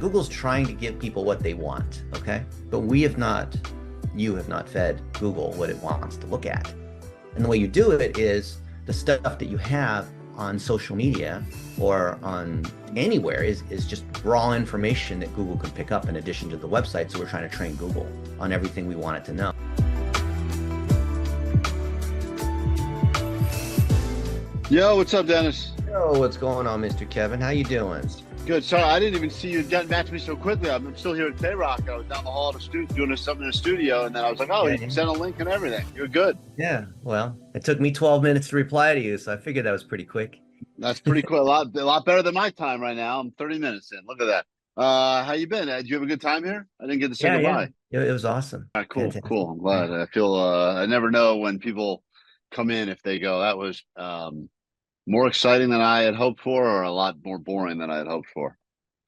Google's trying to give people what they want, okay? But you have not fed Google what it wants to look at. And the way you do it is the stuff that you have on social media or on anywhere is just raw information that Google can pick up in addition to the website. So we're trying to train Google on everything we want it to know. Yo, what's up, Dennis? Yo, what's going on, Mr. Kevin? How you doing? Good. Sorry, I didn't even see you getting back to me so quickly. I'm still here at K-Rock. I was down the hall at the studio doing something in the studio, and then I was like, oh, you sent a link and everything. You're good. Yeah, well, it took me 12 minutes to reply to you, so I figured that was pretty quick. That's pretty cool. A lot better than my time right now. I'm 30 minutes in. Look at that. How you been? Did you have a good time here? I didn't get to say goodbye. Yeah. It was awesome. All right, cool. I'm glad. I feel I never know when people come in if they go, that was more exciting than I had hoped for, or a lot more boring than I had hoped for.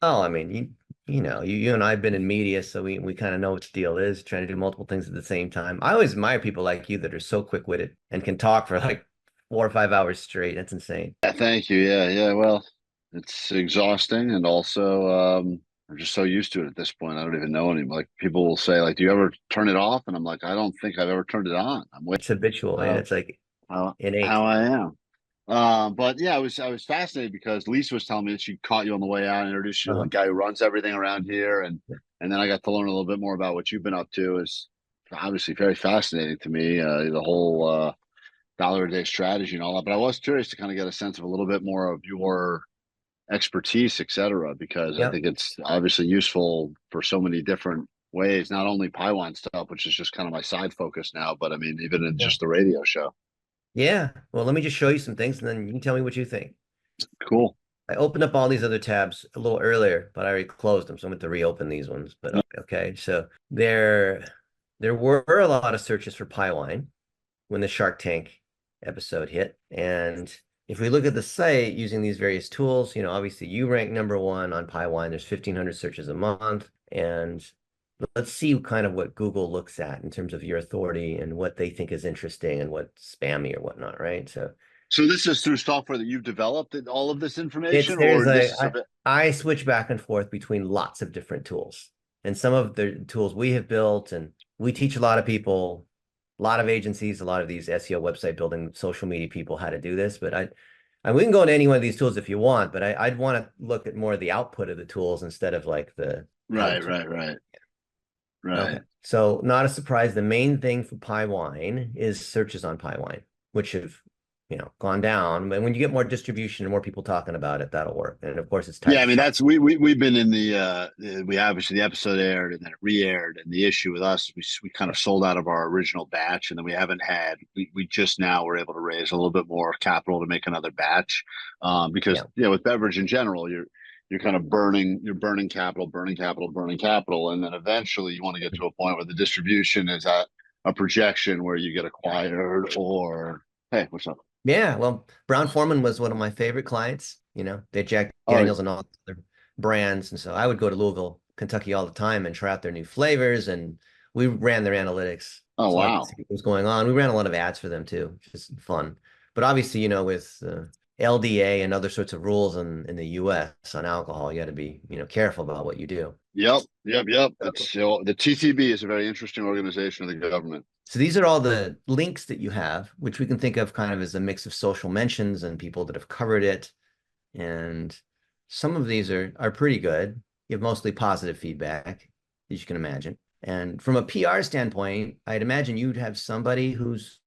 Oh, I mean, you know, you and I have been in media, so we kind of know what the deal is, trying to do multiple things at the same time. I always admire people like you that are so quick-witted and can talk for like 4 or 5 hours straight. That's insane. Yeah, thank you. Yeah. Well, it's exhausting, and also I'm just so used to it at this point. I don't even know anymore. Like, people will say, like, "Do you ever turn it off?" And I'm like, I don't think I've ever turned it on. It's habitual, and it's like innate. How I am. But yeah, I was fascinated because Lisa was telling me that she caught you on the way out and introduced you to the guy who runs everything around here, and then I got to learn a little bit more about what you've been up to. Is obviously very fascinating to me, the whole dollar a day strategy and all that. But I was curious to kind of get a sense of a little bit more of your expertise, et cetera, because I think it's obviously useful for so many different ways, not only PieWine stuff, which is just kind of my side focus now, but I mean, even in just the radio show. Yeah. Well, let me just show you some things and then you can tell me what you think. Cool. I opened up all these other tabs a little earlier, but I already closed them. So I'm going to reopen these ones. But okay. So there were a lot of searches for PieWine when the Shark Tank episode hit. And if we look at the site using these various tools, you know, obviously you rank #1 on PieWine. There's 1,500 searches a month. And let's see kind of what Google looks at in terms of your authority and what they think is interesting and what's spammy or whatnot, right? So this is through software that you've developed, all of this information, or I switch back and forth between lots of different tools. And some of the tools we have built, and we teach a lot of people, a lot of agencies, a lot of these SEO website building, social media people how to do this. But we can go into any one of these tools if you want, but I'd want to look at more of the output of the tools instead of like the Right. Okay. So not a surprise. The main thing for PieWine is searches on PieWine, which have, you know, gone down. And when you get more distribution and more people talking about it, that'll work. And of course, it's I mean, that's we've been in we obviously the episode aired and then it re-aired, and the issue with us, we kind of sold out of our original batch, and then we haven't had we just now were able to raise a little bit more capital to make another batch, because with beverage in general, you're kind of burning capital, and then eventually you want to get to a point where the distribution is at a projection where you get acquired, or hey, what's up? Yeah, well, Brown-Forman was one of my favorite clients. You know, they Jack Daniels and all their brands, and so I would go to Louisville, Kentucky all the time and try out their new flavors, and we ran their analytics. Oh, wow. See what was going on. We ran a lot of ads for them too, which is fun. But obviously, you know, with LDA and other sorts of rules in the US on alcohol, you got to be, you know, careful about what you do. Yep. That's the TTB is a very interesting organization of the government. So these are all the links that you have, which we can think of kind of as a mix of social mentions and people that have covered it. And some of these are pretty good. You have mostly positive feedback, as you can imagine. And from a PR standpoint, I'd imagine you'd have somebody who's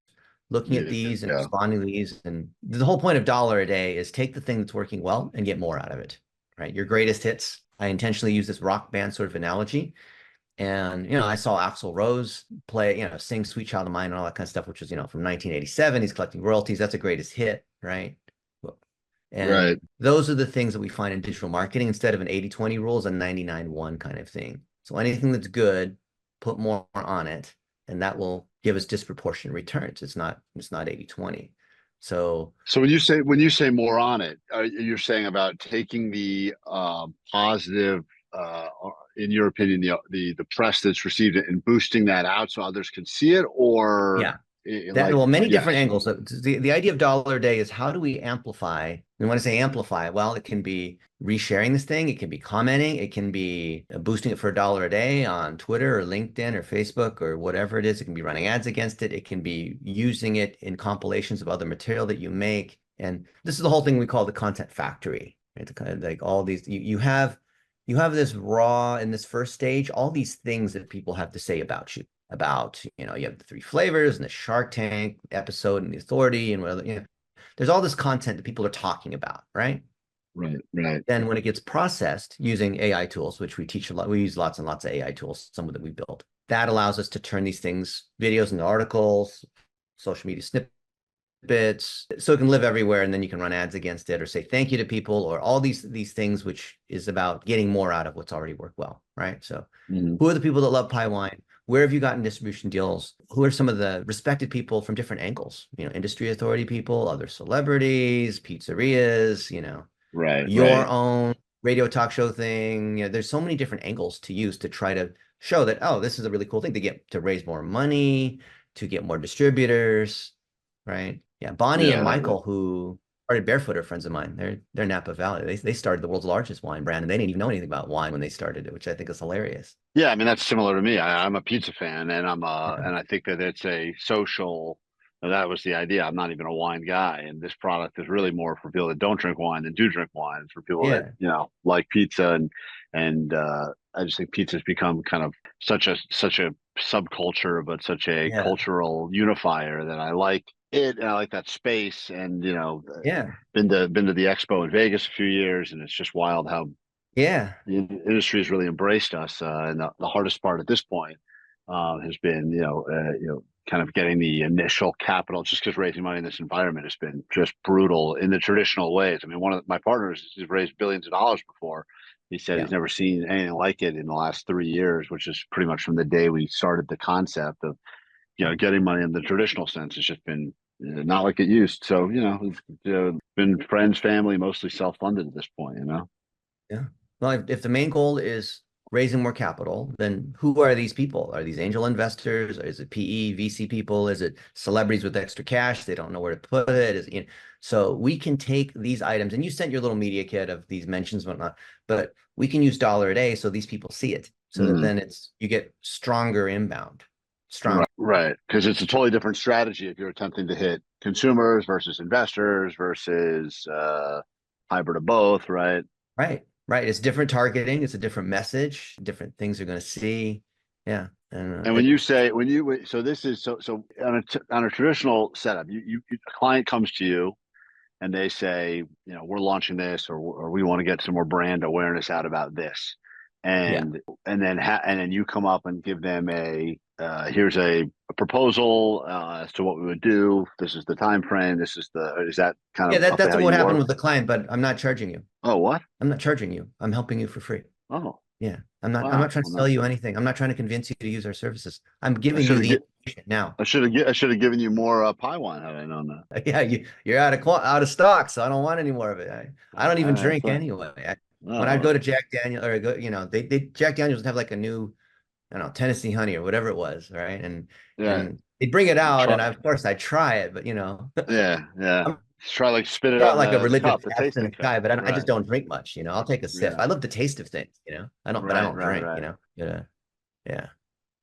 looking at these and responding to these. And the whole point of dollar a day is take the thing that's working well and get more out of it, right? Your greatest hits. I intentionally use this rock band sort of analogy. And, you know, I saw Axl Rose play, you know, sing Sweet Child of Mine and all that kind of stuff, which was, you know, from 1987. He's collecting royalties. That's a greatest hit, right? And those are the things that we find in digital marketing. Instead of an 80-20 rule, is a 99-1 kind of thing. So anything that's good, put more on it, and that will give us disproportionate returns. It's not 80-20. So when you say more on it, you're saying about taking the positive, in your opinion, the press that's received it and boosting that out so others can see it, or That, well, many different yes, angles. So the idea of dollar a day is how do we amplify? And when I say amplify, well, it can be resharing this thing, it can be commenting, it can be boosting it for $1 a day on Twitter or LinkedIn or Facebook or whatever it is. It can be running ads against it. It can be using it in compilations of other material that you make. And this is the whole thing we call the content factory, right? The kind of like all these you have this raw in this first stage, all these things that people have to say about you about, you have the three flavors and the Shark Tank episode and the authority and whatever, there's all this content that people are talking about, right? right, right. Then when it gets processed using AI tools, which we teach a lot, we use lots and lots of AI tools, some of that we built. That allows us to turn these things, videos and articles, social media snippets, so it can live everywhere, and then you can run ads against it or say thank you to people or all these things, which is about getting more out of what's already worked well, right? So Mhm. who are the people that love PieWine? Where have you gotten distribution deals? Who are some of the respected people from different angles? Industry authority people, other celebrities, pizzerias, Right, your right. own radio talk show thing. There's so many different angles to use to try to show that, oh, this is a really cool thing to get to raise more money, to get more distributors, right? Yeah, Bonnie and Yeah, Michael, who started Barefoot, are friends of mine. They're Napa Valley. They started the world's largest wine brand, and they didn't even know anything about wine when they started it, which I think is hilarious. yeah. I mean, that's similar to me. I'm a pizza fan, and Yeah, and I think that it's a social. That was the idea. I'm not even a wine guy, and this product is really more for people that don't drink wine than do drink wine. It's for people that yeah, like pizza, and I just think pizza's become kind of such a subculture, but such a yeah, cultural unifier that I like it, and I like that space, and yeah, been to the expo in Vegas a few years, and it's just wild how yeah, the industry has really embraced us. And the hardest part at this point has been, kind of getting the initial capital, just because raising money in this environment has been just brutal in the traditional ways. I mean, one of my partners has raised billions of dollars before. He said yeah, he's never seen anything like it in the last 3 years, which is pretty much from the day we started the concept of, yeah, getting money in the traditional sense. It's just been not like it used. So, it's been friends, family, mostly self-funded at this point. yeah. Well, if the main goal is raising more capital, then who are these people? Are these angel investors? Or is it PE, VC people? Is it celebrities with extra cash? They don't know where to put it. So we can take these items, and you sent your little media kit of these mentions and whatnot, but we can use dollar a day so these people see it, so that Mm-hmm. then you get stronger inbound, Right, stronger. right. Because it's a totally different strategy if you're attempting to hit consumers versus investors versus hybrid of both, right? Right, right. It's different targeting. It's a different message. Different things are going to see. Yeah, and And when you say so this is so on a traditional setup, a client comes to you and they say, we're launching this, or we want to get some more brand awareness out about this, yeah. and then you come up and give them here's a proposal as to what we would do. This is the time frame. Is that kind Yeah, of roughly that's how what you happened work? with the client, but I'm not charging you. Oh, what? I'm not charging you. I'm helping you for free. Oh, Yeah. I'm not wow. trying to Well, sell no, you anything. I'm not trying to convince you to use our services. I'm I giving should you have the get information now. I should have given you more PieWine had I known that. Yeah, you're out of stock, so I don't want any more of it. I don't even That's drink right. anyway. When I Oh, go to Jack Daniel or go, they Jack Daniels would have like a new, I don't know, Tennessee honey or whatever it was, right? yeah. And they'd bring it out, and Try. of course I try it, but Yeah, yeah. I'm Try like spit it not on like a the religious cup, the tasting abstinence cup. guy, but I just Right. don't drink much. I'll take a sip. Yeah. I love the taste of things. But I Right. don't Right. drink. Right. Yeah, yeah.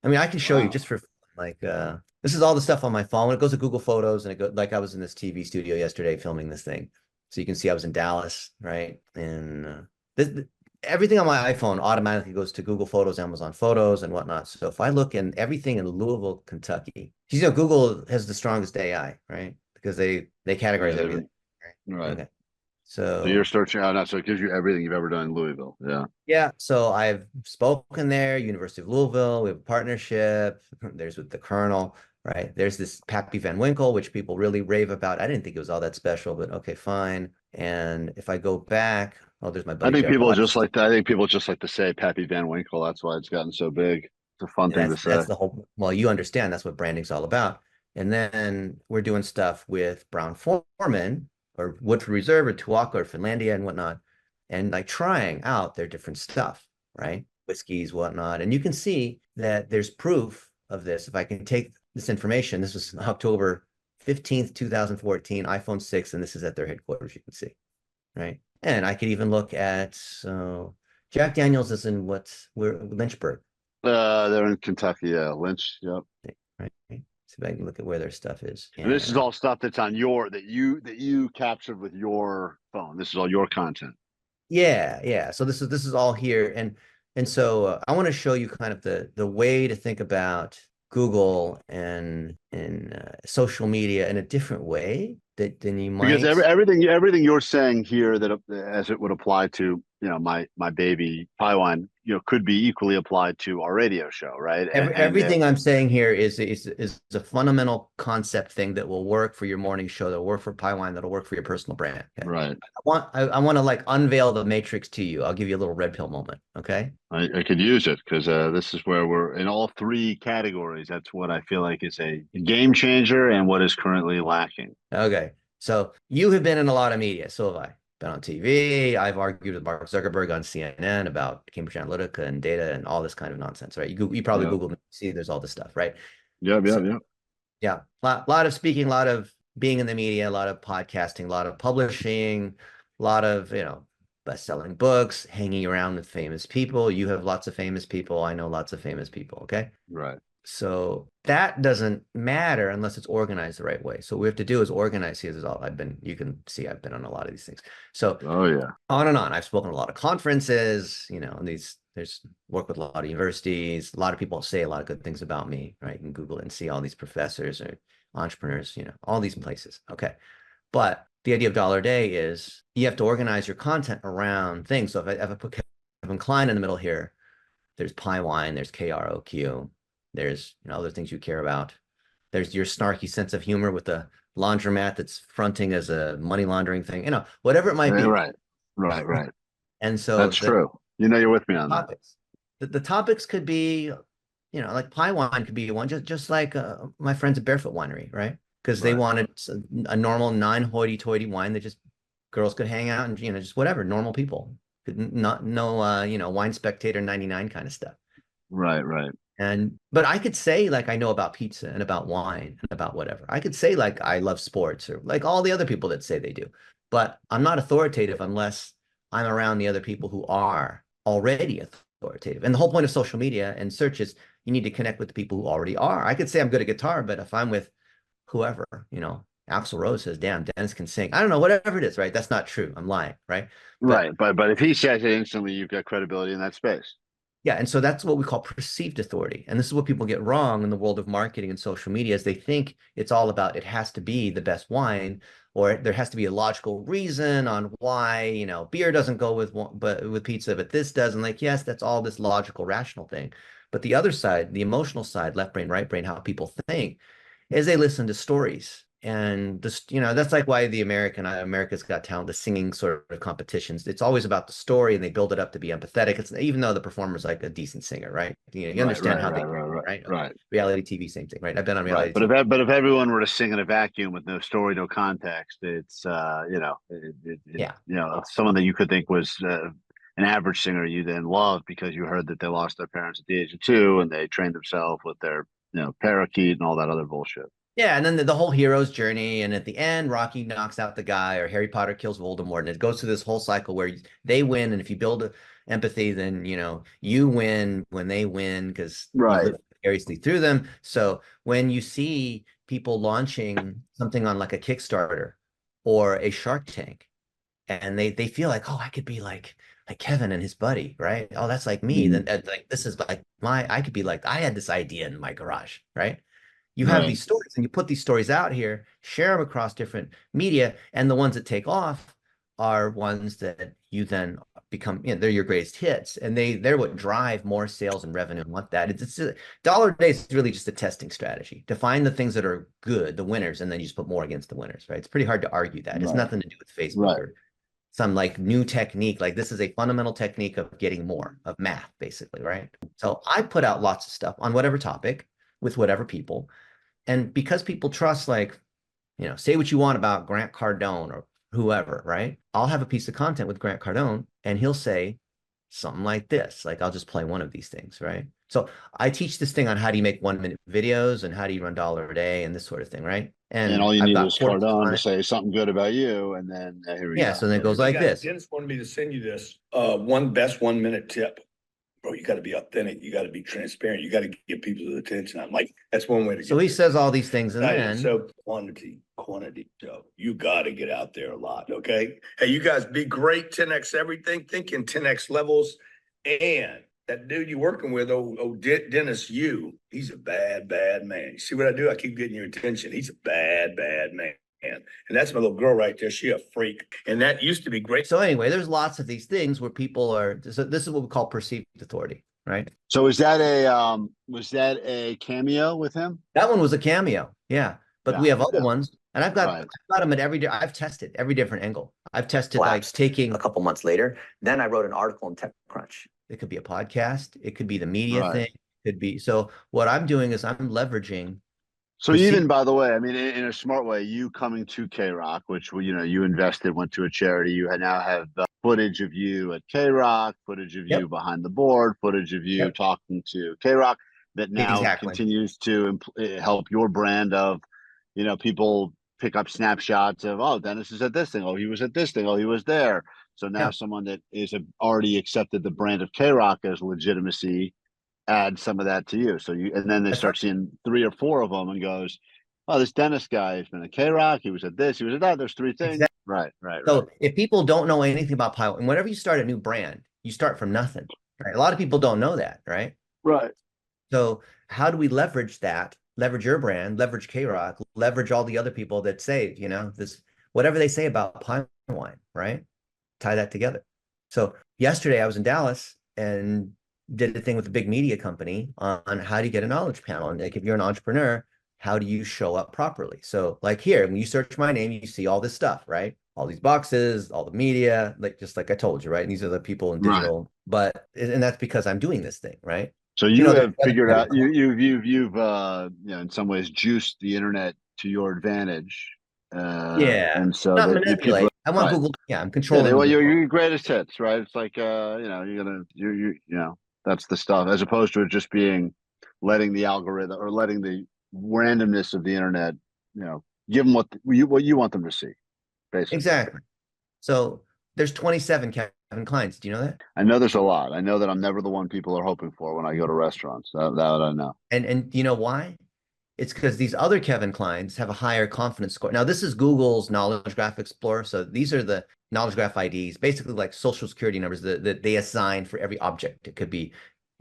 I mean, I can show you Wow. just for fun, like this is all the stuff on my phone. It goes to Google Photos, and it goes like I was in this TV studio yesterday filming this thing, so you can see I was in Dallas, right? And everything on my iPhone automatically goes to Google Photos, Amazon Photos, and whatnot. So if I look in everything in Louisville, Kentucky, Google has the strongest AI, right? Because they Yeah. categorize everything, right? Right. Okay. So you're So searching out now. So it gives you everything you've ever done in Louisville. Yeah. yeah, so I've spoken there, University of Louisville. We have a partnership. There's with the Colonel, right? There's this Pappy Van Winkle, which people really rave about. I didn't think it was all that special, but okay, fine. And if I go back, oh, there's my I buddy think Jeff people just Watts. like that. I think people just like to say Pappy Van Winkle. That's why it's gotten so big. It's a fun thing to That's say. the whole, well, you understand that's what branding's all about. And then we're doing stuff with Brown Foreman or Woodford Reserve or Tuaca or Finlandia and whatnot, and like trying out their different stuff, right? Whiskeys, whatnot. And you can see that there's proof of this. If I can take this information. This was October 15th, 2014, iPhone 6, and this is at their headquarters, you can see, right? And I could even look at, so Jack Daniels is in where Lynchburg, They're in Kentucky, yeah. Lynch, yep. right? See if I can look at where their stuff is. And this is And all stuff that's on your that you captured with your phone. This is all your content. yeah, yeah. So this is all here, and so I want to show you kind of the way to think about Google and social media in a different way than you Because might. everything you're saying here that as it would apply to my baby PieWine, could be equally applied to our radio show, right? Everything I'm saying here is a fundamental concept thing that will work for your morning show, that'll work for PieWine, that'll work for your personal brand. Okay. Right. I want to like unveil the matrix to you. I'll give you a little red pill moment. Okay. I could use it because this is where we're in all three categories. That's what I feel like is a game changer and what is currently lacking. Okay. So you have been in a lot of media. So have I. Been on TV. I've argued with Mark Zuckerberg on CNN about Cambridge Analytica and data and all this kind of nonsense, right? You probably Yeah. Googled, see, there's all this stuff, right? Yeah. Yeah. So Yeah. yeah, lot of speaking, a lot of being in the media, a lot of podcasting, a lot of publishing, a lot of, best-selling books, hanging around with famous people. You have lots of famous people. I know lots of famous people. Okay. Right. So that doesn't matter unless it's organized the right way. So what we have to do is organize. Here is all you can see I've been on a lot of these things. So Oh yeah. on and on. I've spoken at a lot of conferences, and there's work with a lot of universities. A lot of people say a lot of good things about me, right? You can Google it and see all these professors or entrepreneurs, all these places. Okay. But the idea of dollar a day is you have to organize your content around things. So if I put Kevin Klein in the middle here, there's PieWine, there's KROQ, there's other things you care about. There's your snarky sense of humor with the laundromat that's fronting as a money laundering thing, whatever it might be. Right. Right. Right. And so That's the true. You're with me on that. topics, the topics could be, like PieWine could be one, just like my friends at Barefoot Winery, right? Because they Right. wanted a normal non-hoity-toity wine that just girls could hang out and just whatever, normal people could not no wine spectator 99 kind of stuff. Right. Right. But I could say like I know about pizza and about wine and about whatever. I could say like I love sports or like all the other people that say they do. But I'm not authoritative unless I'm around the other people who are already authoritative. And the whole point of social media and search is you need to connect with the people who already are. I could say I'm good at guitar, but if I'm with whoever, Axl Rose says, damn, Dennis can sing. I don't know, whatever it is, right? That's not true. I'm lying, right? But Right. But if he says it instantly, you've got credibility in that space. yeah, and so that's what we call perceived authority. And this is what people get wrong in the world of marketing and social media is they think it's all about it has to be the best wine or there has to be a logical reason on why, beer doesn't go with pizza, but this does. And like, yes, that's all this logical, rational thing. But the other side, the emotional side, left brain, right brain, how people think is they listen to stories. And this, that's like why the America's Got Talent, the singing sort of competitions, it's always about the story and they build it up to be empathetic. It's even though the performer's like a decent singer, right? You Right. understand Right. how they, Right. Right. Right. right? Okay. Right. Reality TV, same thing, right? I've been on Right. reality But TV. if everyone were to sing in a vacuum with no story, no context, it's Yeah. someone that you could think was an average singer you then loved because you heard that they lost their parents at the age of 2 and they trained themselves with their parakeet and all that other bullshit. Yeah, and then the whole hero's journey, and at the end, Rocky knocks out the guy, or Harry Potter kills Voldemort, and it goes through this whole cycle where they win, and if you build empathy, then you win when they win because you Right. live vicariously through them. So when you see people launching something on like a Kickstarter or a Shark Tank, and they feel like, oh, I could be like Kevin and his buddy, right? Oh, that's like me. Mhm. Then like this is like I could be like I had this idea in my garage, right? You have Right. these stories and you put these stories out here, share them across different media, and the ones that take off are ones that you then become, they're your greatest hits, and they're what drive more sales and revenue and what that. It's dollar a day is really just a testing strategy to find the things that are good, the winners, and then you just put more against the winners, right? It's pretty hard to argue that. It's Right. nothing to do with Facebook Right. or some like new technique. Like this is a fundamental technique of getting more of math, basically, right? So I put out lots of stuff on whatever topic with whatever people. And because people trust, like, say what you want about Grant Cardone or whoever, right? I'll have a piece of content with Grant Cardone and he'll say, something like this. Like I'll just play one of these things, right? So I teach this thing on how do you make 1 minute videos and how do you run dollar a day and this sort of thing, right? And And all you I've need got is courses Cardone on to it. say something good about you, and then here we Yeah, go. so then it goes like this. Dennis wanted me to send you this one best 1 minute tip. Bro, you got to be authentic. You got to be transparent. You got to get people's attention. I'm like, that's one way to So get he there. says all these things, and Excited. then So quantity. So you got to get out there a lot. Okay. Hey, you guys be great. 10x everything. Thinking 10x levels. And that dude you're working with, Dennis, he's a bad man. You see what I do? I keep getting your attention. He's a bad man. And that's my little girl right there. She a freak. And that used to be great. so anyway, there's lots of these things where people are. So this is what we call perceived authority, right? So was that a cameo with him? That one was a cameo, yeah. But Yeah, we have other yeah. ones, and Right. I've got them at I've tested every different angle. I've tested like taking a couple months later. Then I wrote an article in TechCrunch. it could be a podcast, it could be the media Right. thing, it could be. So what I'm doing is I'm leveraging. So even, by the way, I mean, in a smart way, you coming to K Rock, which you invested, went to a charity. You now have footage of you at K Rock, footage of you Yep. behind the board, footage of you Yep. talking to K Rock that now Exactly. continues to help your brand of, people pick up snapshots of, oh, Dennis is at this thing. Oh, he was at this thing. Oh, he was there. So now Yeah. someone that is already accepted the brand of K Rock as legitimacy add some of that to you. So and then they That's start seeing 3 or 4 of them and goes, oh, this Dennis guy has been at K Rock. He was at this. He was at that. There's 3 things. exactly. Right. So if people don't know anything about PieWine, and whenever you start a new brand, you start from nothing. Right? A lot of people don't know that, right? Right. So how do we leverage that? Leverage your brand, leverage K-Rock, leverage all the other people that say, this, whatever they say about PieWine, right? Tie that together. So yesterday I was in Dallas and did a thing with a big media company on how do you get a knowledge panel. And like if you're an entrepreneur, how do you show up properly? So like here, when you search my name, you see all this stuff, right? All these boxes, all the media, just like I told you, right? And these are the people in digital, and that's because I'm doing this thing, right? So you have there's figured out you've in some ways juiced the internet to your advantage. Yeah, And so not that people, manipulate. I want right. Google. Yeah, I'm Yeah, controlling. well, you're your greatest hits, right? It's like that's the stuff, as opposed to it just being letting the algorithm or letting the randomness of the internet, give them what you want them to see, basically. Exactly. So there's 27 Kevin Kleins. Do you know that? I know there's a lot. I know that I'm never the one people are hoping for when I go to restaurants. That I know. And you know why? It's because these other Kevin Kleins have a higher confidence score. Now, this is Google's Knowledge Graph Explorer. So these are the Knowledge Graph IDs, basically like social security numbers that they assign for every object. It could be,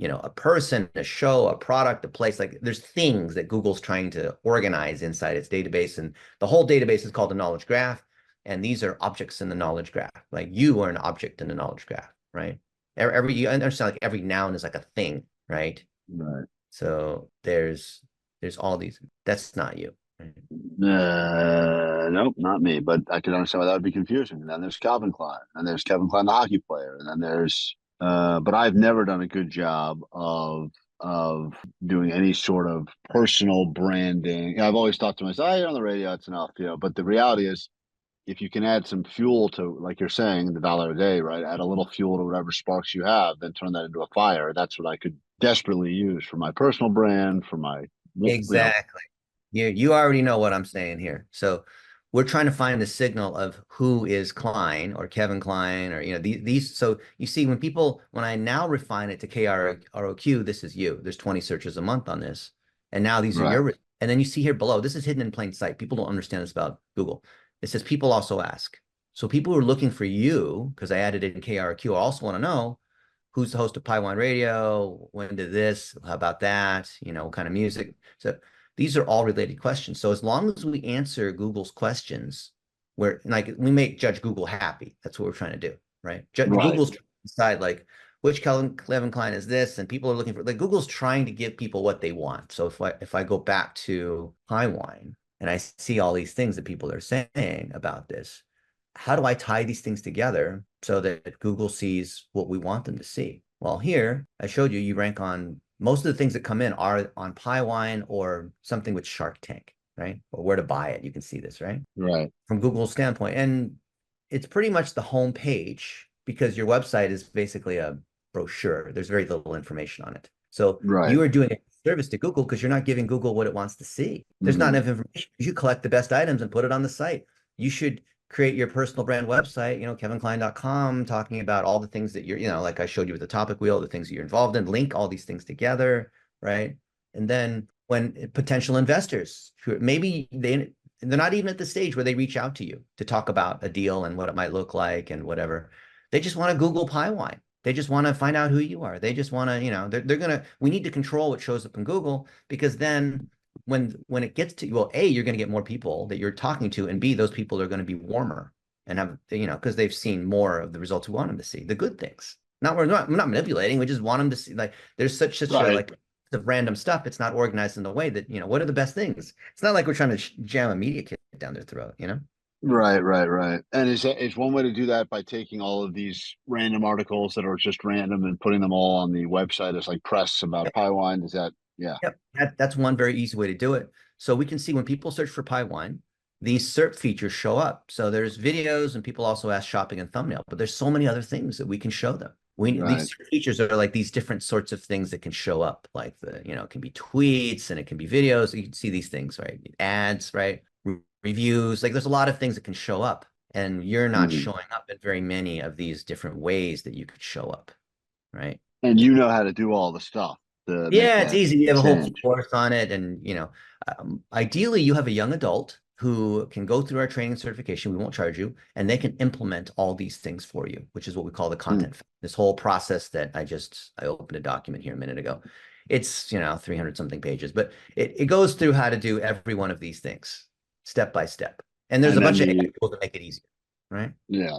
a person, a show, a product, a place. Like there's things that Google's trying to organize inside its database. And the whole database is called the Knowledge Graph. And these are objects in the knowledge graph. Like you are an object in the knowledge graph, right? You understand like every noun is like a thing, right? Right. So there's all these. That's not you. Right? Nope, not me. But I could understand why that would be confusing. And then there's Calvin Klein, and there's Kevin Klein, the hockey player, and then there's. But I've never done a good job of doing any sort of personal branding. I've always thought to myself, "Oh, you're on the radio, it's enough," But the reality is, if you can add some fuel to, like you're saying, the dollar a day, right? Add a little fuel to whatever sparks you have, then turn that into a fire. That's what I could desperately use for my personal brand, for my Exactly. You already know what I'm saying here. So we're trying to find the signal of who is Klein or Kevin Klein or these. So you see when I now refine it to KROQ, this is you. There's 20 searches a month on this, and now these are your. And then you see here below. This is hidden in plain sight. People don't understand this about Google. It says people also ask. So people who are looking for you, because I added it in KRQ, also want to know who's the host of PieWine Radio, when did this, how about that, what kind of music. So these are all related questions. So as long as we answer Google's questions, we make Judge Google happy. That's what we're trying to do, right? Google's trying to decide like which Kevin Klein is this, and people are looking for, like, Google's trying to give people what they want. So if I go back to PieWine and I see all these things that people are saying about this, how do I tie these things together so that Google sees what we want them to see? Well, here I showed you rank on most of the things that come in are on PieWine or something with Shark Tank, right? Or where to buy it. You can see this, right? Right. From Google's standpoint. And it's pretty much the home page because your website is basically a brochure. There's very little information on it. So Right. you are doing a service to Google because you're not giving Google what it wants to see. There's not enough information. You should collect the best items and put it on the site. You should create your personal brand website, kevinklein.com, talking about all the things that you're, like I showed you with the topic wheel, the things that you're involved in, link all these things together, right? And then when potential investors who maybe they're not even at the stage where they reach out to you to talk about a deal and what it might look like and whatever. They just want to Google PieWine. They just want to find out who you are. They just want to, we need to control what shows up in Google, because then when it gets to, well, A, you're going to get more people that you're talking to, and B, those people are going to be warmer and have, because they've seen more of the results we want them to see, the good things. We're not manipulating. We just want them to see, like, there's such Right. a, like, the random stuff. It's not organized in the way that, what are the best things? It's not like we're trying to jam a media kit down their throat, Right. And is one way to do that by taking all of these random articles that are just random and putting them all on the website as like press about PieWine? Is that, yeah. Yep, that's one very easy way to do it. So we can see when people search for PieWine, these SERP features show up. So there's videos, and people also ask shopping and thumbnail, but there's so many other things that we can show them. These features are like these different sorts of things that can show up, like it can be tweets and it can be videos. You can see these things, right? Ads, right? Reviews, like there's a lot of things that can show up, and you're not showing up in very many of these different ways that you could show up, right? And you know how to do all the stuff. Yeah, it's easy. You have a whole change. course on it, and ideally you have a young adult who can go through our training certification. We won't charge you, and they can implement all these things for you, which is what we call the content. This whole process that I opened a document here a minute ago. It's 300 something pages, but it goes through how to do every one of these things step by step. And there's a bunch of tools that make it easier, right? Yeah.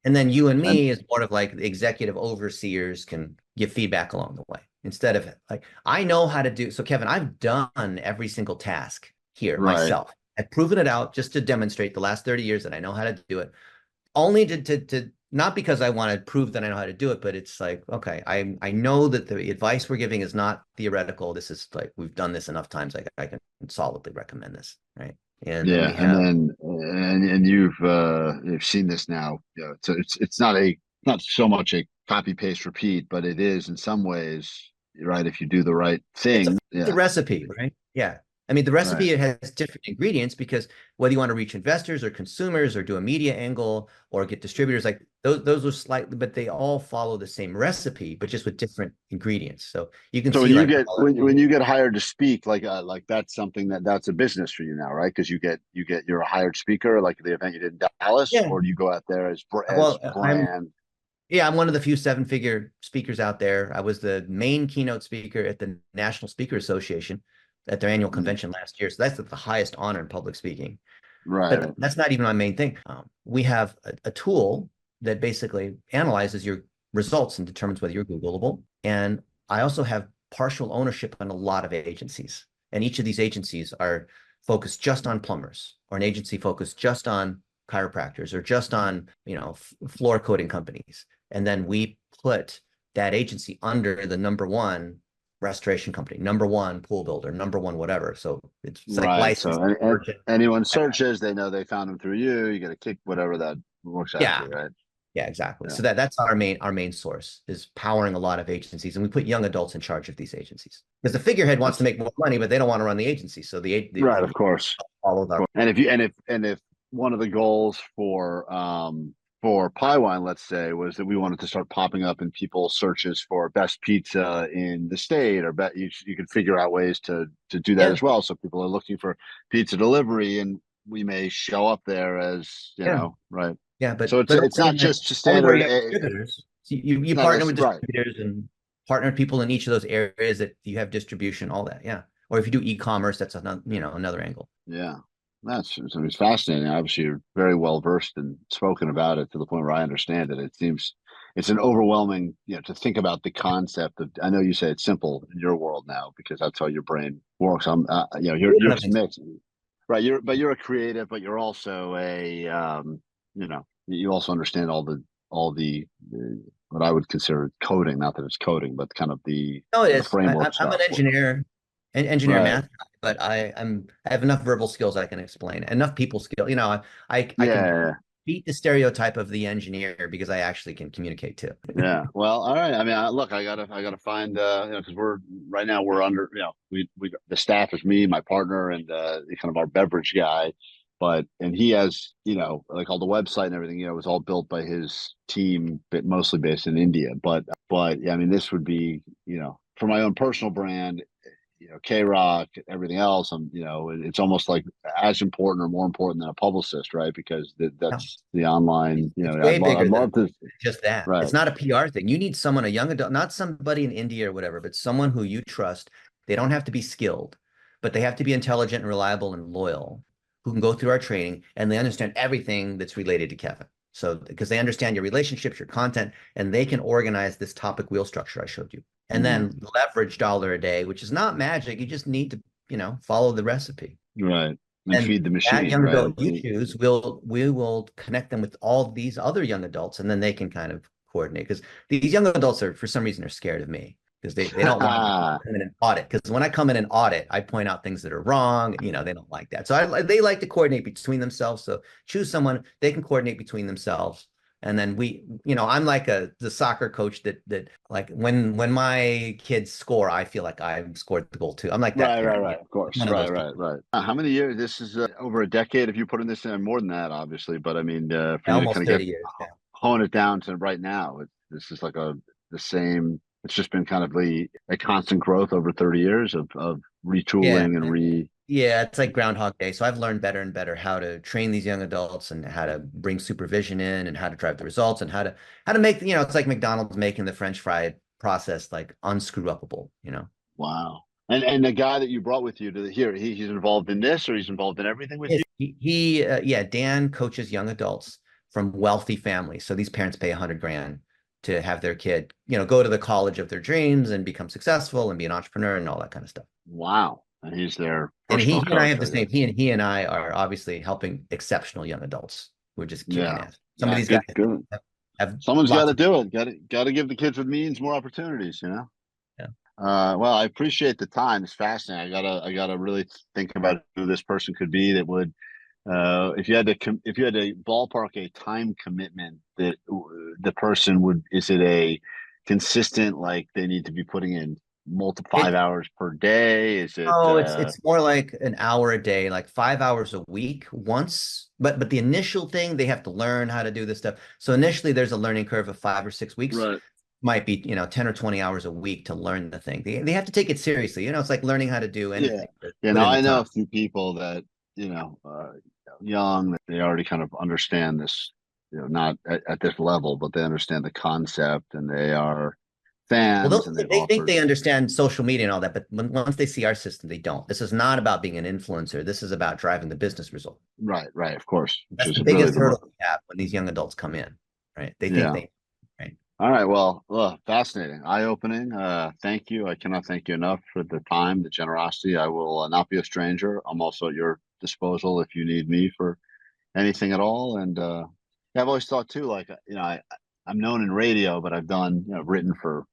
And then you and me, as part of like the executive overseers, can give feedback along the way. Instead of like, I know how to do. So Kevin, I've done every single task here myself. I've proven it out just to demonstrate the last 30 years that I know how to do it. Only to not because I want to prove that I know how to do it, but it's like, okay, I know that the advice we're giving is not theoretical. This is like, we've done this enough times. I can solidly recommend this, right? And yeah, we have, and you've seen this now. Yeah, it's not so much a copy paste repeat, but it is in some ways, right? If you do the right thing, it's a recipe, right? Yeah. I mean, the recipe, it has different ingredients, because whether you want to reach investors or consumers or do a media angle or get distributors, like those are slightly, but they all follow the same recipe, but just with different ingredients. So you can see, when you like, get when you get hired to speak, like that's something that's a business for you now, right? Because you're a hired speaker, like the event you did in Dallas, yeah. or do you go out there as brand? I'm one of the few 7-figure speakers out there. I was the main keynote speaker at the National Speaker Association at their annual convention last year. So that's the highest honor in public speaking. Right. But that's not even my main thing. We have a tool that basically analyzes your results and determines whether you're Googleable. And I also have partial ownership on a lot of agencies. And each of these agencies are focused just on plumbers, or an agency focused just on chiropractors, or just on, floor coating companies. And then we put that agency under the #1 restoration company, #1 pool builder, #1 whatever. So it's like licensed. So anyone searches, they know they found them through you. You get a kick, whatever that works out to, right? Yeah, exactly. So that's our main source, is powering a lot of agencies, and we put young adults in charge of these agencies, because the figurehead wants to make more money, but they don't want to run the agency. So right, of course. Follow that. And if one of the goals for PieWine, let's say, was that we wanted to start popping up in people's searches for best pizza in the state, or you could figure out ways to do that as well. So people are looking for pizza delivery, and we may show up there as, right. Yeah, but so it's not just standard. Distributors. You partner with distributors and partner with people in each of those areas that you have distribution, all that. Yeah. Or if you do e-commerce, that's another angle. Yeah. It's fascinating. Obviously, you're very well versed and spoken about it to the point where I understand it. It seems it's an overwhelming, to think about the concept of. I know you say it's simple in your world now because that's how your brain works. You're just mixed, right? You're a creative, but you're also you also understand all the what I would consider coding. Not that it's coding, but kind of the framework. I'm an engineer. Math guy, but I have enough verbal skills I can explain, enough people skill. I can beat the stereotype of the engineer because I actually can communicate too. Yeah. Well, all right. I mean, look, I gotta find, because we're right now we're under, the staff is me, my partner, and kind of our beverage guy, and he has, like all the website and everything, it was all built by his team, but mostly based in India. But yeah, I mean, this would be, for my own personal brand, K-Rock, everything else, it's almost like as important or more important than a publicist, right? Because that's the online, It's way I'd bigger love than to, just that. right. It's not a PR thing. You need someone, a young adult, not somebody in India or whatever, but someone who you trust. They don't have to be skilled, but they have to be intelligent and reliable and loyal, who can go through our training and they understand everything that's related to Kevin. So, because they understand your relationships, your content, and they can organize this topic wheel structure I showed you. And then leverage dollar a day, which is not magic. You just need to, follow the recipe. Right. And And feed the that machine, young right? adult you choose, we will connect them with all these other young adults, and then they can kind of coordinate. Because these young adults are, for some reason, are scared of me because they don't want to come in and audit. Because when I come in and audit, I point out things that are wrong. They don't like that. So they like to coordinate between themselves. So choose someone they can coordinate between themselves. And then I'm like the soccer coach that like when my kids score, I feel like I scored the goal too. I'm like that parent. Right. Of course. One of those people. Right. How many years? This is over a decade. If you put in this in more than that, obviously. But I mean, for you to Almost kind of 30 years. Yeah. hone it down to right now, this is like the same. It's just been kind of a constant growth over 30 years of Yeah. retooling and Yeah, it's like Groundhog Day. So I've learned better and better how to train these young adults and how to bring supervision in and how to drive the results and how to make, it's like McDonald's making the French fry process like unscrew upable. Wow. And the guy that you brought with you to here, he's involved in this, or he's involved in everything with Yes, you? yeah, Dan coaches young adults from wealthy families. So these parents pay 100 grand to have their kid, go to the college of their dreams and become successful and be an entrepreneur and all that kind of stuff. Wow. And he's their And personal he and I coach, have the I same. guess. He and I are obviously helping exceptional young adults who are just kicking Yeah. ass. Some of these Good, guys good. have Someone's got lots to of. do it. Got to give the kids with means more opportunities. Yeah. Well, I appreciate the time. It's fascinating. I gotta really think about who this person could be that would, if you had to ballpark a time commitment that the person would, is it a consistent, like they need to be putting in multiple 5 hours per day? Is it, Oh, it's more like an hour a day, like 5 hours a week once. But the initial thing, they have to learn how to do this stuff. So initially there's a learning curve of 5 or 6 weeks. right? Might be, 10 or 20 hours a week to learn the thing. They have to take it seriously. It's like learning how to do Yeah. anything. Now Put in the I know time. a few people that, you know, uh, young, that they already kind of understand this, not at this level, but they understand the concept and they are Well, fans and they've they think offered. they understand social media and all that, but once they see our system, they don't. This is not about being an influencer. This is about driving the business result. Right, of course, which That's is the really biggest hurdle we have when these young adults come in, right? They think yeah. they, right? All right. Well, fascinating, eye-opening. Thank you. I cannot thank you enough for the time, the generosity. I will not be a stranger. I'm also at your disposal if you need me for anything at all. And yeah, I've always thought too, like, I'm known in radio, but I've done, written for,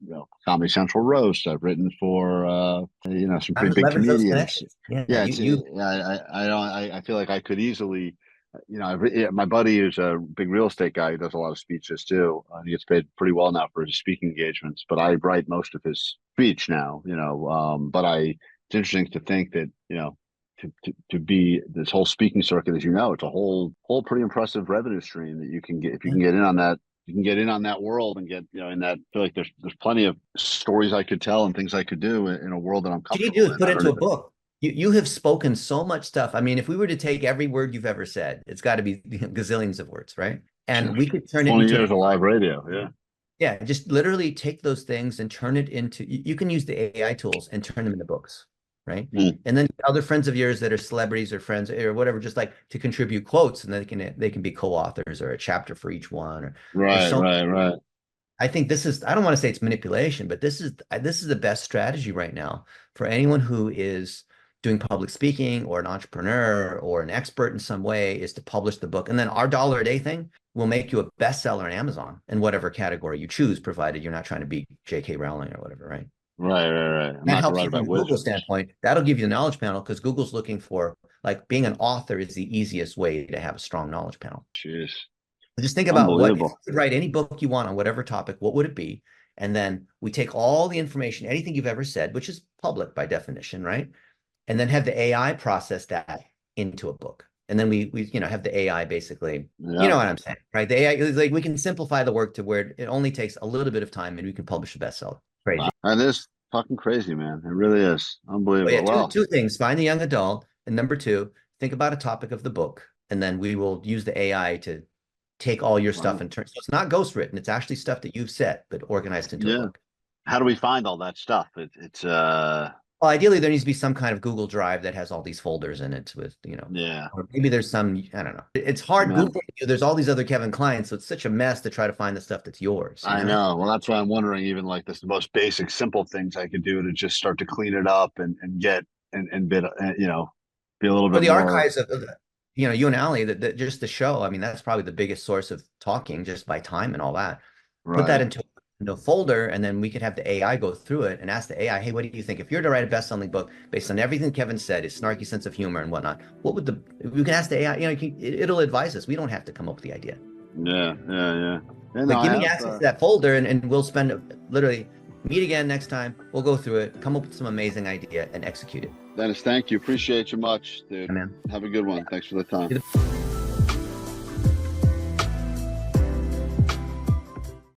Comedy Central Roast. I've written for, some Time pretty to big leverage those comedians. connections. Yeah, Yeah, you I don't, I feel like I could easily, my buddy who's a big real estate guy who does a lot of speeches too. He gets paid pretty well now for his speaking engagements, but I write most of his speech now, it's interesting to think that, to be this whole speaking circuit, as it's a whole pretty impressive revenue stream that you can get if you can get in on that. You can get in on that world and get, in that. I feel like there's plenty of stories I could tell and things I could do in a world that I'm what you need to do comfortable is in. put I it don't into a even. book. You have spoken so much stuff. I mean, if we were to take every word you've ever said, it's got to be gazillions of words, right? And we could turn it 20 into years of live radio. Yeah. yeah, just literally take those things and turn it into, you can use the AI tools and turn them into books, right? Mm. And then other friends of yours that are celebrities or friends or whatever, just like to contribute quotes, and then they can be co-authors or a chapter for each one. Or there's Right, so right, right. I think this is, I don't want to say it's manipulation, but this is the best strategy right now for anyone who is doing public speaking or an entrepreneur or an expert in some way, is to publish the book. And then our dollar a day thing will make you a bestseller on Amazon in whatever category you choose, provided you're not trying to beat J.K. Rowling or whatever, right? Right. I'm That not to helps write you from about a Google wizards. standpoint. That'll give you the knowledge panel because Google's looking for, like, being an author is the easiest way to have a strong knowledge panel. Jeez. Just think about what, if you Unbelievable. could write any book you want on whatever topic, what would it be? And then we take all the information, anything you've ever said, which is public by definition, right? And then have the AI process that into a book. And then we have the AI basically, you know what I'm saying, right? The AI is like, we can simplify the work to where it only takes a little bit of time and we can publish a bestseller. Crazy. Wow. That is fucking crazy, man. It really is But unbelievable. yeah, Well, two things: find the young adult, and number two, think about a topic of the book, and then we will use the AI to take all your stuff and turn. So it's not ghostwritten; it's actually stuff that you've said, but organized into a book. how do we find all that stuff? It's Well, ideally, there needs to be some kind of Google Drive that has all these folders in it with, or maybe there's some, I don't know. It's hard Googling you. There's all these other Kevin Kleins, so it's such a mess to try to find the stuff that's yours. I know. Well, that's why I'm wondering, even like the most basic, simple things I could do to just start to clean it up and get and bit, be a little bit the more. archives of, you and Allie, that just the show. I mean, that's probably the biggest source of talking just by time and all that. Put that into a folder, and then we could have the AI go through it and ask the AI, hey, what do you think? If you're to write a best-selling book based on everything Kevin said, his snarky sense of humor and whatnot, what would we can ask the AI, it'll advise us. We don't have to come up with the idea. Yeah. But give me access to that folder, and we'll spend literally meet again next time. We'll go through it, come up with some amazing idea and execute it. Dennis, thank you. Appreciate you much, dude. Yeah, man. Have a good one. Thanks for the time.